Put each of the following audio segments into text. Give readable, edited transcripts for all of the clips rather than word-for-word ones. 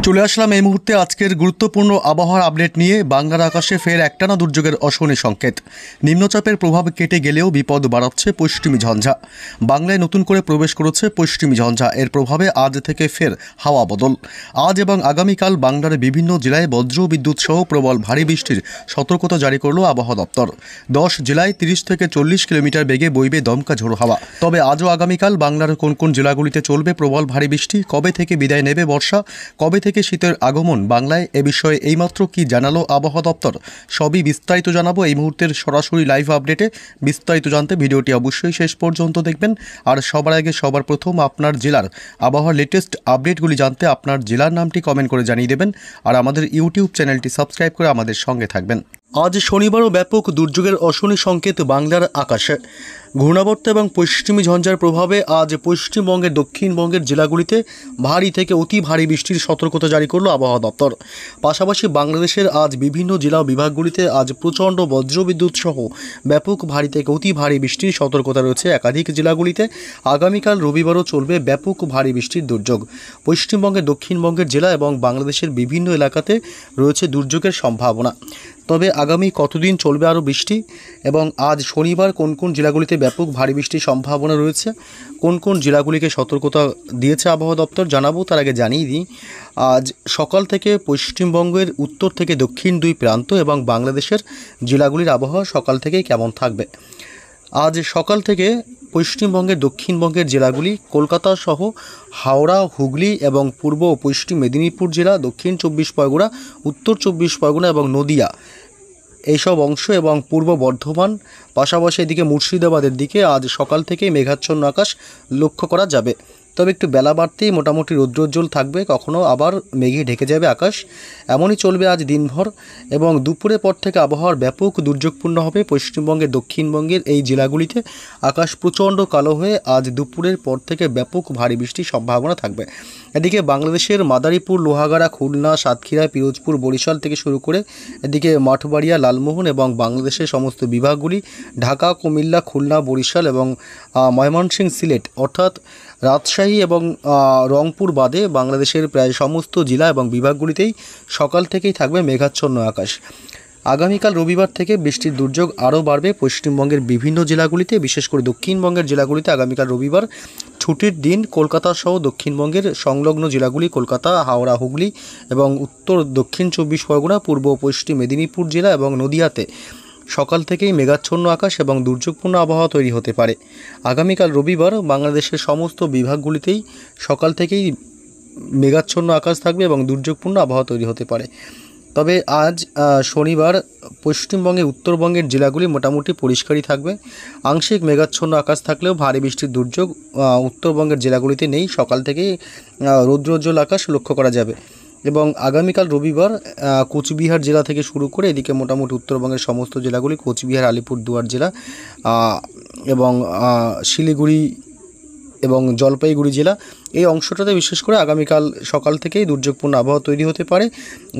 চলে আসলাম এই মুহূর্তে আজকের গুরুত্বপূর্ণ আবহাওয়ার আপডেট নিয়ে। বাংলার আকাশে ফের একটানা দুর্যোগের অশনি সংকেত। নিম্নচাপের প্রভাব কেটে গেলেও বিপদ বাড়াচ্ছে পশ্চিমী ঝঞ্ঝা। বাংলায় নতুন করে প্রবেশ করেছে পশ্চিমী ঝঞ্ঝা। এর প্রভাবে আজ থেকে ফের হাওয়া বদল। আজ এবং আগামীকাল বাংলার বিভিন্ন জেলায় বজ্র বিদ্যুৎ সহ প্রবল ভারী বৃষ্টির সতর্কতা জারি করল আবহাওয়া দপ্তর। 10 জেলায় 30 থেকে 40 কিলোমিটার বেগে বইবে দমকা ঝোড়ো হাওয়া। তবে আজও আগামীকাল বাংলার কোন কোন জেলাগুলিতে চলবে প্রবল ভারী বৃষ্টি, কবে থেকে বিদায় নেবে বর্ষা, কবে থেকে শীতের আগমন বাংলায়, এ বিষয়ে এইমাত্র কি জানালো আবহাওয়া দপ্তর, সবই বিস্তারিত জানাবো এই মুহূর্তের সরাসরি লাইভ আপডেটে। বিস্তারিত জানতে ভিডিওটি অবশ্যই শেষ পর্যন্ত দেখবেন। আর সবার আগে সবার প্রথম আপনার জেলার আবহাওয়ার লেটেস্ট আপডেটগুলি জানতে আপনার জেলার নামটি কমেন্ট করে জানিয়ে দেবেন। আর আমাদের ইউটিউব চ্যানেলটি সাবস্ক্রাইব করে আমাদের সঙ্গে থাকবেন। আজ শনিবারও ব্যাপক দুর্যোগের অশনি সংকেত বাংলার আকাশে। ঘূর্ণাবর্ত এবং পশ্চিমী ঝঞ্ঝার প্রভাবে আজ পশ্চিমবঙ্গের দক্ষিণবঙ্গের জেলাগুলিতে ভারী থেকে অতি ভারী বৃষ্টির সতর্কতা জারি করল আবহাওয়া দপ্তর। পাশাপাশি বাংলাদেশের আজ বিভিন্ন জেলা ও বিভাগগুলিতে আজ প্রচণ্ড বজ্রবিদ্যুৎ সহ ব্যাপক ভারী থেকে অতি ভারী বৃষ্টির সতর্কতা রয়েছে একাধিক জেলাগুলিতে। আগামীকাল রবিবারও চলবে ব্যাপক ভারী বৃষ্টির দুর্যোগ। পশ্চিমবঙ্গের দক্ষিণবঙ্গের জেলা এবং বাংলাদেশের বিভিন্ন এলাকাতে রয়েছে দুর্যোগের সম্ভাবনা। তবে আগামী কতদিন চলবে আরও বৃষ্টি এবং আজ শনিবার কোন কোন জেলাগুলিতে ব্যাপক ভারী বৃষ্টির সম্ভাবনা রয়েছে, কোন কোন জেলাগুলিকে সতর্কতা দিয়েছে আবহাওয়া দপ্তর জানাবো। তার আগে জানিয়ে দিই, আজ সকাল থেকে পশ্চিমবঙ্গের উত্তর থেকে দক্ষিণ দুই প্রান্ত এবং বাংলাদেশের জেলাগুলির আবহাওয়া সকাল থেকেই কেমন থাকবে। আজ সকাল থেকে পশ্চিমবঙ্গের দক্ষিণবঙ্গের জেলাগুলি কলকাতা সহ হাওড়া, হুগলি এবং পূর্ব ও পশ্চিম মেদিনীপুর জেলা, দক্ষিণ 24 পরগনা, উত্তর 24 পরগনা এবং নদিয়া এইসব অংশ এবং পূর্ব বর্ধমান, পাশাপাশি এদিকে মুর্শিদাবাদের দিকে আজ সকাল থেকেই মেঘাচ্ছন্ন আকাশ লক্ষ্য করা যাবে। তবে একটু বেলা বাড়তেই মোটামুটি রৌদ্রোজ্জ্বল থাকবে, কখনও আবার মেঘে ঢেকে যাবে আকাশ। এমনই চলবে আজ দিনভর এবং দুপুরের পর থেকে আবহাওয়ার ব্যাপক দুর্যোগপূর্ণ হবে পশ্চিমবঙ্গের দক্ষিণবঙ্গের এই জেলাগুলিতে। আকাশ প্রচণ্ড কালো হয়ে আজ দুপুরের পর থেকে ব্যাপক ভারী বৃষ্টির সম্ভাবনা থাকবে। এদিকে বাংলাদেশের মাদারীপুর, লোহাগাড়া, খুলনা, সাতক্ষীরা, পিরোজপুর, বরিশাল থেকে শুরু করে এদিকে মাঠবাড়িয়া, লালমোহন এবং বাংলাদেশের সমস্ত বিভাগগুলি, ঢাকা, কুমিল্লা, খুলনা, বরিশাল এবং ময়মনসিংহ, সিলেট অর্থাৎ রাজশাহী এবং রংপুর বাদে বাংলাদেশের প্রায় সমস্ত জেলা এবং বিভাগগুলিতেই সকাল থেকেই থাকবে মেঘাচ্ছন্ন আকাশ। আগামীকাল রবিবার থেকে বৃষ্টির দুর্যোগ আরও বাড়বে পশ্চিমবঙ্গের বিভিন্ন জেলাগুলিতে, বিশেষ করে দক্ষিণবঙ্গের জেলাগুলিতে আগামীকাল রবিবার ছুটির দিন। কলকাতা সহ দক্ষিণবঙ্গের সংলগ্ন জেলাগুলি কলকাতা, হাওড়া, হুগলি এবং উত্তর দক্ষিণ 24 পরগনা, পূর্ব পশ্চিম মেদিনীপুর জেলা এবং নদিয়াতে সকাল থেকেই মেঘাচ্ছন্ন আকাশ এবং দুর্যোগপূর্ণ আবহাওয়া তৈরি হতে পারে। আগামীকাল রবিবার বাংলাদেশের সমস্ত বিভাগগুলিতেই সকাল থেকেই মেঘাচ্ছন্ন আকাশ থাকবে এবং দুর্যোগপূর্ণ আবহাওয়া তৈরি হতে পারে। তবে আজ শনিবার পশ্চিমবঙ্গের উত্তরবঙ্গের জেলাগুলি মোটামুটি পরিষ্কারই থাকবে। আংশিক মেঘাচ্ছন্ন আকাশ থাকলেও ভারী বৃষ্টির দুর্যোগ উত্তরবঙ্গের জেলাগুলিতে নেই। সকাল থেকেই রৌদ্রোজ্জ্বল আকাশ লক্ষ্য করা যাবে। এবং আগামীকাল রবিবার কোচবিহার জেলা থেকে শুরু করে এদিকে মোটামুটি উত্তরবঙ্গের সমস্ত জেলাগুলি, কোচবিহার, আলিপুরদুয়ার জেলা এবং শিলিগুড়ি এবং জলপাইগুড়ি জেলা, এই অংশটাতে বিশেষ করে আগামীকাল সকাল থেকেই দুর্যোগপূর্ণ আবহাওয়া তৈরি হতে পারে।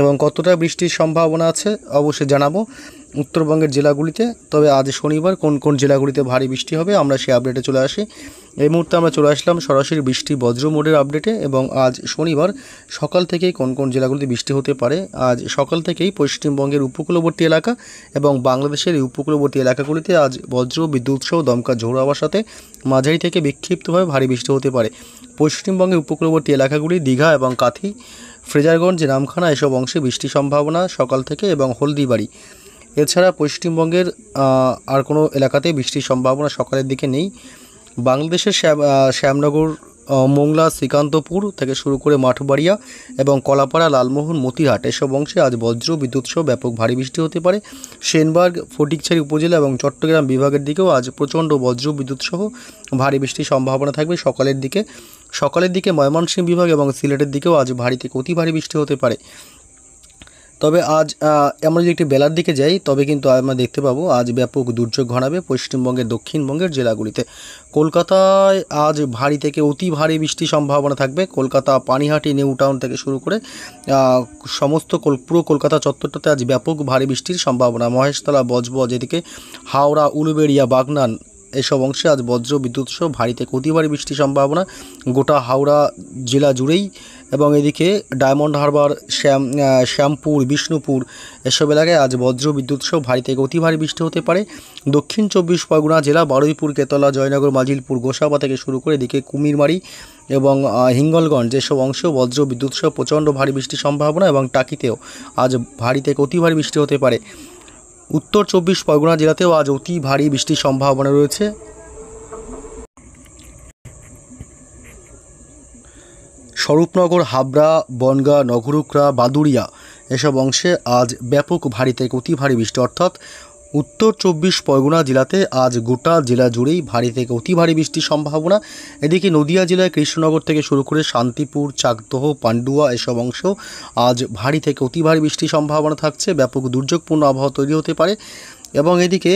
এবং কতটা বৃষ্টির সম্ভাবনা আছে অবশ্যই জানাবো উত্তরবঙ্গের জেলাগুলিতে। তবে আজ শনিবার কোন কোন জেলাগুলিতে ভারী বৃষ্টি হবে আমরা সেই আপডেটে চলে আসি। এই মুহূর্তে আমরা চলে আসলাম সরাসরি বৃষ্টি বজ্র মোডের আপডেটে। এবং আজ শনিবার সকাল থেকেই কোন কোন জেলাগুলিতে বৃষ্টি হতে পারে। আজ সকাল থেকেই পশ্চিমবঙ্গের উপকূলবর্তী এলাকা এবং বাংলাদেশের এই উপকূলবর্তী এলাকাগুলিতে আজ বজ্র বিদ্যুৎ সহ দমকা ঝোড়ো হাওয়ার সাথে মাঝারি থেকে বিক্ষিপ্তভাবে ভারী বৃষ্টি হতে পারে। পশ্চিমবঙ্গের উপকূলবর্তী এলাকাগুলি দীঘা এবং কাথি, ফ্রেজারগঞ্জ, নামখানা এসব অংশে বৃষ্টির সম্ভাবনা সকাল থেকে এবং হলদিবাড়ি। এছাড়া পশ্চিমবঙ্গের আর কোনো এলাকাতে বৃষ্টির সম্ভাবনা সকালের দিকে নেই। বাংলাদেশের শ্যামনগর, মোংলা, শ্রীকান্তপুর থেকে শুরু করে মাঠবাড়িয়া এবং কলাপাড়া, লালমোহন, মতিহাট এসব অংশে আজ বজ্র বিদ্যুৎ সহ ব্যাপক ভারী বৃষ্টি হতে পারে। সেনবার্গ, ফটিকছড়ি উপজেলা এবং চট্টগ্রাম বিভাগের দিকেও আজ প্রচণ্ড বজ্র বিদ্যুৎ সহ ভারী বৃষ্টির সম্ভাবনা থাকবে সকালের দিকে ময়মনসিংহ বিভাগ এবং সিলেটের দিকেও আজ ভারী থেকে অতি ভারী বৃষ্টি হতে পারে। তবে আজ আমরা যদি একটি বেলার দিকে যাই তবে কিন্তু আমরা দেখতে পাবো আজ ব্যাপক দুর্যোগ ঘনাবে পশ্চিমবঙ্গের দক্ষিণবঙ্গের জেলাগুলিতে। কলকাতায় আজ ভারী থেকে অতি ভারী বৃষ্টির সম্ভাবনা থাকবে। কলকাতা, পানিহাটি, নিউ টাউন থেকে শুরু করে সমস্ত পুরো কলকাতা চত্বরটাতে আজ ব্যাপক ভারী বৃষ্টির সম্ভাবনা। মহেশতলা, বজবজ, এদিকে হাওড়া, উলুবেড়িয়া, বাগনান এসব অংশে আজ বজ্র বিদ্যুৎ সহ ভারী থেকে অতি ভারী বৃষ্টির সম্ভাবনা। গোটা হাওড়া জেলা জুড়েই এবং এদিকে ডায়মন্ড হারবার, শ্যামপুর, বিষ্ণুপুর এসব এলাকায় আজ বজ্র বিদ্যুৎ সহ ভারী থেকে অতি ভারী বৃষ্টি হতে পারে। দক্ষিণ 24 পরগনা জেলা বারুইপুর, কেতলা, জয়নগর, মাজিলপুর, গোসাবা থেকে শুরু করে এদিকে কুমিরমারি এবং হিঙ্গলগঞ্জ এসব অংশেও বজ্র বিদ্যুৎ সহ প্রচণ্ড ভারী বৃষ্টির সম্ভাবনা, এবং টাকিতেও আজ ভারী থেকে অতি ভারী বৃষ্টি হতে পারে। উত্তর 24 পরগনা জেলাতেও আজ অতি ভারী বৃষ্টির সম্ভাবনা রয়েছে। স্বরূপনগর, হাবড়া, বনগাঁ, নগরুকরা, বাদুড়িয়া এসব অংশে আজ ব্যাপক ভারী থেকে অতি ভারী বৃষ্টি, অর্থাৎ উত্তর 24 পরগনা জেলাতে আজ গোটা জেলা জুড়েই ভারী থেকে অতি ভারী বৃষ্টির সম্ভাবনা। এদিকে নদিয়া জেলায় কৃষ্ণনগর থেকে শুরু করে শান্তিপুর, চাকদহ, পান্ডুয়া এসব অংশ আজ ভারী থেকে অতি ভারী বৃষ্টির সম্ভাবনা থাকছে। ব্যাপক দুর্যোগপূর্ণ আবহাওয়া তৈরি হতে পারে। এবং এদিকে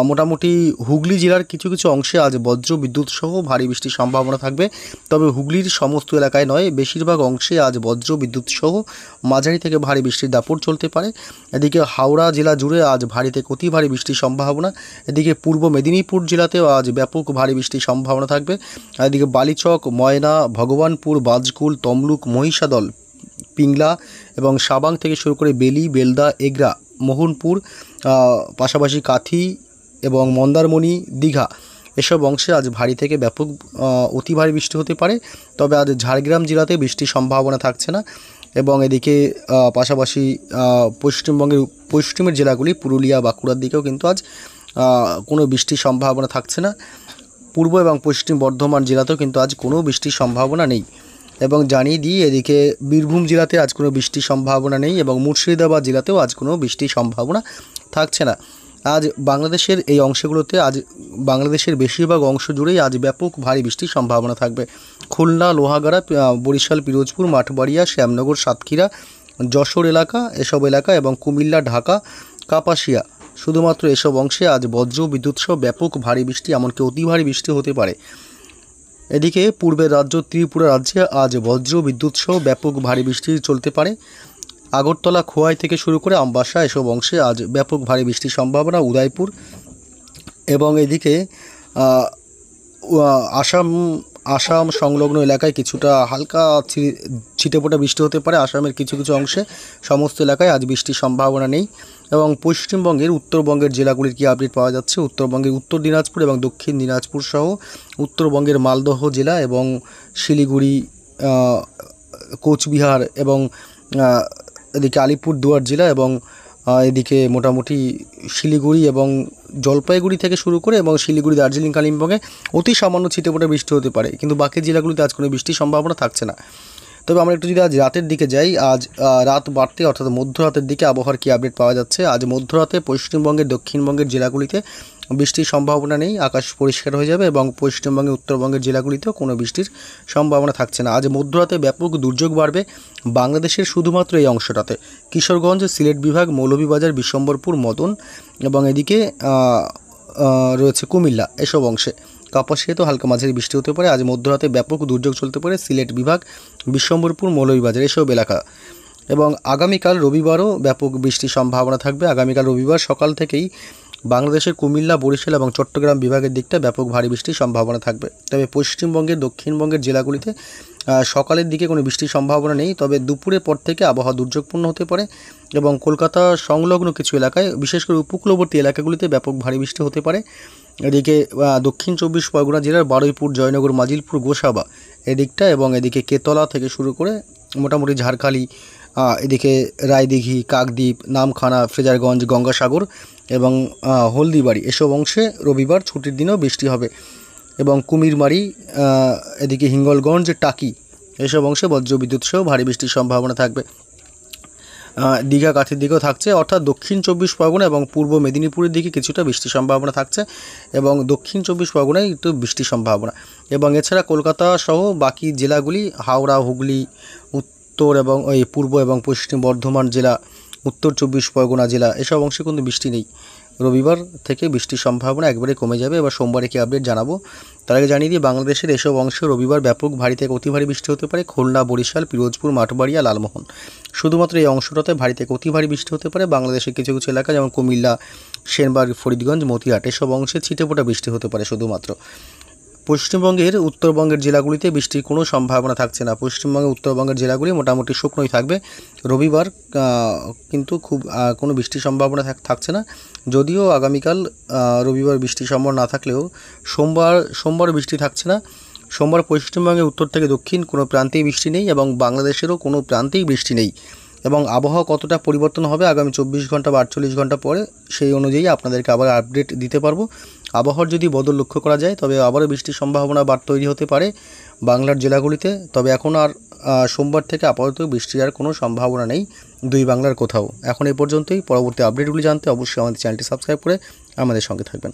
মোটামুটি হুগলি জেলার কিছু কিছু অংশে আজ বজ্র বিদ্যুৎ সহ ভারী বৃষ্টির সম্ভাবনা থাকবে, তবে হুগলির সমস্ত এলাকায় নয়, বেশিরভাগ অংশে আজ বজ্র বিদ্যুৎ সহ মাঝারি থেকে ভারী বৃষ্টির দাপট চলতে পারে। এদিকে হাওড়া জেলা জুড়ে আজ ভারী থেকে অতি ভারী বৃষ্টির সম্ভাবনা। এদিকে পূর্ব মেদিনীপুর জেলাতেও আজ ব্যাপক ভারী বৃষ্টির সম্ভাবনা থাকবে। এদিকে বালিচক, ময়না, ভগবানপুর, বাজকুল, তমলুক, মহিষাদল, পিংলা এবং সাবাং থেকে শুরু করে বেলি, বেলদা, এগরা, মোহনপুর, পাশাপাশি কাথি এবং মন্দারমণি, দীঘা এসব অংশে আজ ভারী থেকে ব্যাপক অতি ভারী বৃষ্টি হতে পারে। তবে আজ ঝাড়গ্রাম জেলাতে বৃষ্টির সম্ভাবনা থাকছে না। এবং এদিকে পাশাপাশি পশ্চিমবঙ্গের পশ্চিমের জেলাগুলি পুরুলিয়া, বাঁকুড়ার দিকেও কিন্তু আজ কোনো বৃষ্টির সম্ভাবনা থাকছে না। পূর্ব এবং পশ্চিম বর্ধমান জেলাতেও কিন্তু আজ কোনো বৃষ্টির সম্ভাবনা নেই। এবং জানিয়ে দিই, এদিকে বীরভূম জেলাতে আজ কোনো বৃষ্টির সম্ভাবনা নেই, এবং মুর্শিদাবাদ জেলাতেও আজ কোনো বৃষ্টির সম্ভাবনা থাকছে না। আজ বাংলাদেশের এই অংশগুলোতে আজ বাংলাদেশের বেশিরভাগ অংশ জুড়েই আজ ব্যাপক ভারী বৃষ্টির সম্ভাবনা থাকবে। খুলনা, লোহাগাড়া, বরিশাল, পিরোজপুর, মাঠবাড়িয়া, শ্যামনগর, সাতক্ষীরা, যশোর এলাকা এসব এলাকা এবং কুমিল্লা, ঢাকা, কাপাসিয়া শুধুমাত্র এসব অংশে আজ বজ্র বিদ্যুৎ সহ ব্যাপক ভারী বৃষ্টি, এমনকি অতি ভারী বৃষ্টি হতে পারে। এদিকে পূর্বের রাজ্য ত্রিপুরা রাজ্যে আজ বজ্র বিদ্যুৎ সহ ব্যাপক ভারী বৃষ্টি চলতে পারে। আগরতলা, খোয়াই থেকে শুরু করে আমবাসা এসব অংশে আজ ব্যাপক ভারী বৃষ্টির সম্ভাবনা। উদয়পুর এবং এদিকে আসাম সংলগ্ন এলাকায় কিছুটা হালকা ছিটেফোঁটা বৃষ্টি হতে পারে। আসামের কিছু কিছু অংশে, সমস্ত এলাকায় আজ বৃষ্টির সম্ভাবনা নেই। এবং পশ্চিমবঙ্গের উত্তরবঙ্গের জেলাগুলির কী আপডেট পাওয়া যাচ্ছে, উত্তরবঙ্গের উত্তর দিনাজপুর এবং দক্ষিণ দিনাজপুর সহ উত্তরবঙ্গের মালদহ জেলা এবং শিলিগুড়ি, কোচবিহার এবং এদিকে আলিপুরদুয়ার জেলা এবং এদিকে মোটামুটি শিলিগুড়ি এবং জলপাইগুড়ি থেকে শুরু করে এবং শিলিগুড়ি, দার্জিলিং, কালিম্পংয়ে অতি সামান্য ছিটেফোঁটা বৃষ্টি হতে পারে, কিন্তু বাকি জেলাগুলিতে আজ কোনো বৃষ্টির সম্ভাবনা থাকছে না। তবে আমরা একটু যদি আজ রাতের দিকে যাই, আজ রাত বাড়তে অর্থাৎ মধ্যরাতের দিকে আবহাওয়ার কী আপডেট পাওয়া যাচ্ছে। আজ মধ্যরাতে পশ্চিমবঙ্গের দক্ষিণবঙ্গের জেলাগুলিতে বৃষ্টির সম্ভাবনা নেই, আকাশ পরিষ্কার হয়ে যাবে এবং পশ্চিমবঙ্গের উত্তরবঙ্গের জেলাগুলিতেও কোনো বৃষ্টির সম্ভাবনা থাকছে না। আজ মধ্যরাতে ব্যাপক দুর্যোগ বাড়বে বাংলাদেশের শুধুমাত্র এই অংশটাতে, কিশোরগঞ্জ, সিলেট বিভাগ, মৌলভীবাজার, বিশ্বম্বরপুর, মদন এবং এদিকে রয়েছে কুমিল্লা এসব অংশে। কাপাসিয়াতেও হালকা মাঝারি বৃষ্টি হতে পারে। আজ মধ্যরাতে ব্যাপক দুর্যোগ চলতে পারে সিলেট বিভাগ, বিশ্বম্বরপুর, মৌলভীবাজার এসব এলাকা। এবং আগামীকাল রবিবারও ব্যাপক বৃষ্টির সম্ভাবনা থাকবে। আগামীকাল রবিবার সকাল থেকেই বাংলাদেশের কুমিল্লা, বরিশাল এবং চট্টগ্রাম বিভাগের দিকটা ব্যাপক ভারী বৃষ্টির সম্ভাবনা থাকবে। তবে পশ্চিমবঙ্গের দক্ষিণবঙ্গের জেলাগুলিতে সকালের দিকে কোনো বৃষ্টির সম্ভাবনা নেই, তবে দুপুরের পর থেকে আবহাওয়া দুর্যোগপূর্ণ হতে পারে এবং কলকাতা সংলগ্ন কিছু এলাকায়, বিশেষ করে উপকূলবর্তী এলাকাগুলিতে ব্যাপক ভারী বৃষ্টি হতে পারে। এদিকে দক্ষিণ 24 পরগনা জেলার বারুইপুর, জয়নগর, মাজিলপুর, গোসাবা এদিকটা এবং এদিকে কেতলা থেকে শুরু করে মোটামুটি ঝাড়খালি, এদিকে রায়দিঘি, কাকদ্বীপ, নামখানা, ফ্রেজারগঞ্জ, গঙ্গাসাগর এবং হলদিবাড়ি এসব অংশে রবিবার ছুটির দিনেও বৃষ্টি হবে। এবং কুমিরমারি, এদিকে হিঙ্গলগঞ্জ, টাকি এসব অংশে বজ্রবিদ্যুৎ সহ ভারী বৃষ্টির সম্ভাবনা থাকবে। দীঘা, কাথির দিকেও থাকছে, অর্থাৎ দক্ষিণ 24 পরগনা এবং পূর্ব মেদিনীপুরের দিকে কিছুটা বৃষ্টির সম্ভাবনা থাকছে এবং দক্ষিণ 24 পরগনায় একটু বৃষ্টির সম্ভাবনা। এবং এছাড়া কলকাতা সহ বাকি জেলাগুলি, হাওড়া, হুগলি, উত্তর এবং পূর্ব এবং পশ্চিম বর্ধমান জেলা, উত্তর 24 পরগনা জেলা এসব অংশে কিন্তু বৃষ্টি নেই। রবিবার থেকে বৃষ্টির সম্ভাবনা একবারে কমে যাবে। এবার সোমবারে কি আপডেট জানাবো, তার আগে জানিয়ে দিই বাংলাদেশের এসব অংশে রবিবার ব্যাপক ভারী থেকে অতি ভারী বৃষ্টি হতে পারে। খুলনা, বরিশাল, পিরোজপুর, মাঠবাড়িয়া, লালমোহন শুধুমাত্র এই অংশটাতে ভারী থেকে অতি ভারী বৃষ্টি হতে পারে। বাংলাদেশের কিছু কিছু এলাকা যেমন কুমিল্লা, সেনবাগ, ফরিদগঞ্জ, মতিহাট এসব অংশে ছিটেফোঁটা বৃষ্টি হতে পারে শুধুমাত্র। পশ্চিমবঙ্গের উত্তরবঙ্গের জেলাগুলিতে বৃষ্টির কোনো সম্ভাবনা থাকছে না। পশ্চিমবঙ্গের উত্তরবঙ্গের জেলাগুলি মোটামুটি শুকনোই থাকবে। রবিবার কিন্তু খুব কোনো বৃষ্টির সম্ভাবনা থাকছে না। যদিও আগামীকাল রবিবার বৃষ্টির সম্ভাবনা না থাকলেও সোমবার বৃষ্টি থাকছে না। সোমবার পশ্চিমবঙ্গের উত্তর থেকে দক্ষিণ কোনো প্রান্তেই বৃষ্টি নেই এবং বাংলাদেশেরও কোনো প্রান্তেই বৃষ্টি নেই। এবং আবহাওয়া কতটা পরিবর্তন হবে আগামী 24 ঘন্টা বা 48 ঘন্টা পরে সেই অনুযায়ী আপনাদেরকে আবার আপডেট দিতে পারবো। আবহাওয়ার যদি বদল লক্ষ্য করা যায় তবে আবারও বৃষ্টির সম্ভাবনা তৈরি হতে পারে বাংলার জেলাগুলিতে। তবে এখন আর সোমবার থেকে আপাতত বৃষ্টির আর কোনো সম্ভাবনা নেই দুই বাংলার কোথাও। এখন এই পর্যন্তই। পরবর্তী আপডেটগুলি জানতে অবশ্যই আমাদের চ্যানেলটি সাবস্ক্রাইব করে আমাদের সঙ্গে থাকবেন।